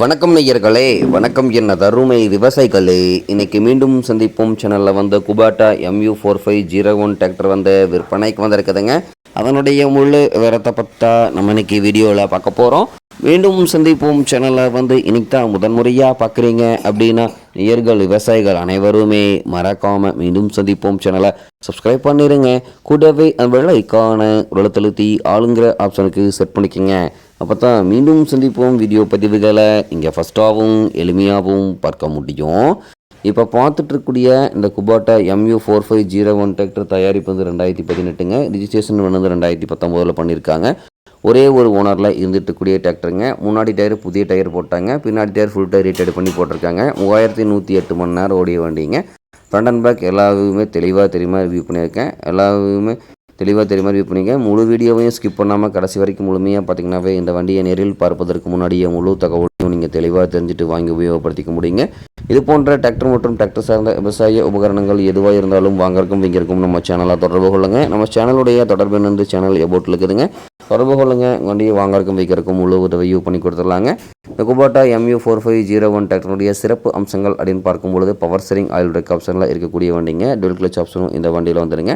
வணக்கம் நேயர்களே, வணக்கம் என்ன தருமை விவசாயிகளே. இன்னைக்கு மீண்டும் சந்திப்போம் சேனலில் வந்த குபாட்டா MU4501 டிராக்டர் வந்து விற்பனைக்கு வந்திருக்குதுங்க. அதனுடைய முழு விவரத்தை பற்றா நம்ம இன்னைக்கு வீடியோவில் பார்க்க போகிறோம். மீண்டும் சந்திப்போம் சேனலில் வந்து இன்னைக்கு தான் முதன்முறையாக பார்க்குறீங்க அப்படின்னா நேயர்கள் விவசாயிகள் அனைவருமே மறக்காமல் மீண்டும் சந்திப்போம் சேனலை சப்ஸ்கிரைப் பண்ணிடுங்க. கூடவே வெள்ளைக்கான உலகத்தழுத்தி ஆளுங்கிற ஆப்ஷனுக்கு செட் பண்ணிக்கோங்க. அப்போ தான் மீண்டும் சந்திப்போம் வீடியோ பதிவுகளை இங்கே ஃபஸ்ட்டாகவும் எளிமையாகவும் பார்க்க முடியும். இப்போ பார்த்துட்ருக்கூடிய இந்த குபாட்டா MU4501 டிராக்டர் தயாரிப்பு வந்து 2018ங்க. ரிஜிஸ்ட்ரேஷன் வந்து 2019 பண்ணியிருக்காங்க. ஒரே ஒரு ஓனரில் இருந்துட்டுக்கூடிய டிராக்டருங்க. முன்னாடி டயர் புதிய டயர் போட்டாங்க, பின்னாடி டயர் ஃபுல் டயர் ரீட்டெட் பண்ணி போட்டிருக்காங்க. 3108 மணி நேரம் ஓடிய வண்டிங்க. ஃப்ரண்ட் அண்ட் பேக் எல்லாவுமே தெளிவாக தெரியுமா ரிவ்யூ பண்ணியிருக்கேன். எல்லாவுமே தெளிவாக தெரியுமா ரிவ்யூ பண்ணிங்க. முழு வீடியோவையும் ஸ்கிப் பண்ணாமல் கடைசி வரைக்கும் முழுமையாக பார்த்திங்கனாவே இந்த வண்டியை நேரில் பார்ப்பதற்கு முன்னாடியே முழு தகவலையும் நீங்கள் தெளிவாக தெரிஞ்சுட்டு வாங்கி உபயோகப்படுத்திக்க முடியுங்க. இது போன்ற டிராக்டர் மற்றும் டிராக்டர் சார்ந்த விவசாய உபகரணங்கள் எதுவாக இருந்தாலும் வாங்கறக்கும் விற்கிறக்கும் நம்ம சேனலாக தொடர்பு கொள்ளுங்க. நம்ம சேனலுடைய தொடர்பு வந்து சேனல் எபோட்டில் இருக்குதுங்க. தொடர்பு கொள்ளுங்க. வண்டியை வாங்கறக்கும் விற்கிறக்கும் முழு உதவியூ பண்ணி கொடுத்துடலாங்க. இந்த குபாட்டா MU4501 டிராக்டருடைய சிறப்பு அம்சங்கள் அப்படின்னு பார்க்கும்பொழுது பவர் ஸ்டீரிங் ஆயில் பிரேக் ஆப்ஷனில் இருக்கக்கூடிய வண்டிங்க. டூயல் கிளச் ஆப்ஷனும் இந்த வண்டியில் வந்துடுங்க.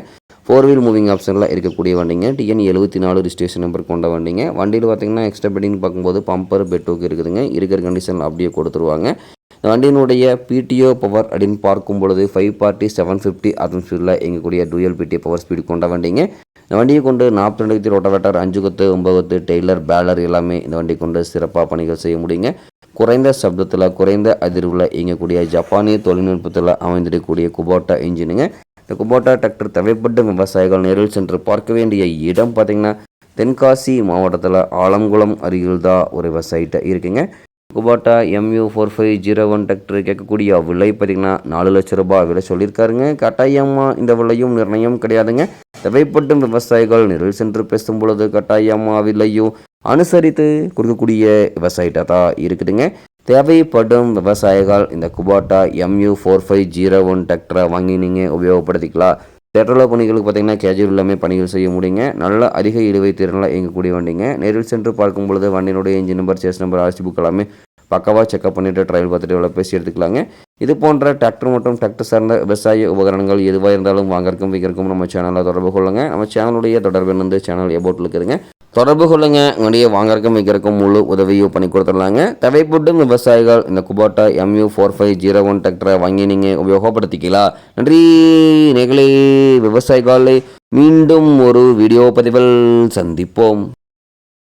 4 வீல் மூவிங் ஆப்ஷனில் இருக்கக்கூடிய வண்டிங்க. TN74 ரிஜிஸ்ட்ரேஷன் நம்பர் கொண்ட வண்டிங்க. வண்டியில் பார்த்திங்கன்னா எக்ஸ்ட்ரா பெட்டிங் பார்க்கும்போது பம்பர் பெட்டோக்கு இருக்குதுங்க. இருக்கிற கண்டிஷனில் அப்படியே கொடுத்துருவாங்க. இந்த வண்டியினுடைய PTO பவர் அப்படின்னு பார்க்கும் பொழுது 540 750 அதன் ஸ்பீடில் எங்கக்கூடிய டூயல் PTO பவர் ஸ்பீடு கொண்ட வண்டிங்க. இந்த வண்டியை கொண்டு 42 ரோட்டவேட்டர் 5 கொத்து 9 கொத்து டெய்லர் பேலர் எல்லாமே இந்த வண்டி கொண்டு சிறப்பாக பணிகள் செய்ய முடியுங்க. குறைந்த சப்தத்தில் குறைந்த அதிர்வில் இயங்கக்கூடிய ஜப்பானிய தொழில்நுட்பத்தில் அமைந்திருக்கக்கூடிய குபாட்டா இன்ஜினுங்க. இந்த குபாட்டா டிராக்டர் தேவைப்பட்ட விவசாயிகள் நேரில் சென்று பார்க்க வேண்டிய இடம் பார்த்திங்கன்னா தென்காசி மாவட்டத்தில் ஆலங்குளம் அருகில் தான் ஒரு விவசாயிட்ட இருக்குங்க. குபாட்டா MU4501 டிராக்டர் கேட்கக்கூடிய விலை பார்த்திங்கன்னா 4 லட்ச ரூபாய் விலை சொல்லியிருக்காருங்க. கட்டாயமாக இந்த விலையும் நிர்ணயம் கிடையாதுங்க. தேவைப்படும் விவசாயிகள் நேரில் சென்று பேசும் பொழுது கட்டாயமாக விலையும் அனுசரித்து கொடுக்கக்கூடிய விவசாயிட்ட தான் இருக்குதுங்க. தேவைப்படும் விவசாயிகள் இந்த குபாட்டா MU4501 டிராக்டரை வாங்கி நீங்கள் உபயோகப்படுத்திக்கலாம். பெட்ரோல் பணிகளுக்கு பார்த்திங்கன்னா கேஜுவல் எல்லாமே பணிகள் செய்ய முடியுங்க. நல்ல அதிக இழுவை திறனில் இயங்கக்கூடிய வண்டிங்க. நேரில் சென்று பார்க்கும் பொழுது வண்டியினுடைய engine number, chassis number, RC book எல்லாமே பக்கவாக செக்அப் பண்ணிவிட்டு ட்ரையல் பார்த்துட்டு எவ்வளோ பேசி எடுத்துக்கலாங்க. இது போன்ற டிராக்டர் மற்றும் டிராக்டர் சார்ந்த விவசாய உபகரணங்கள் எதுவாக இருந்தாலும் வாங்கறக்கும் விற்கிறக்கும் நம்ம சேனலில் தொடர்பு கொள்ளுங்க. நம்ம சேனலுடைய தொடர்பு வந்து சேனல் எபோட்டில் இருக்குதுங்க. தொடர்பு கொள்ளுங்க. உங்களுடைய வாங்கறக்கும் விற்கிறக்கும் முழு உதவியும் பண்ணி கொடுத்துடலாங்க. தேவைப்படும் விவசாயிகள் இந்த குபாட்டா MU4501 டிராக்டரை வாங்கி நீங்கள் உபயோகப்படுத்திக்கலாம். நன்றி நேர்களே விவசாயிகளே. மீண்டும் ஒரு வீடியோ பதிவில் சந்திப்போம்.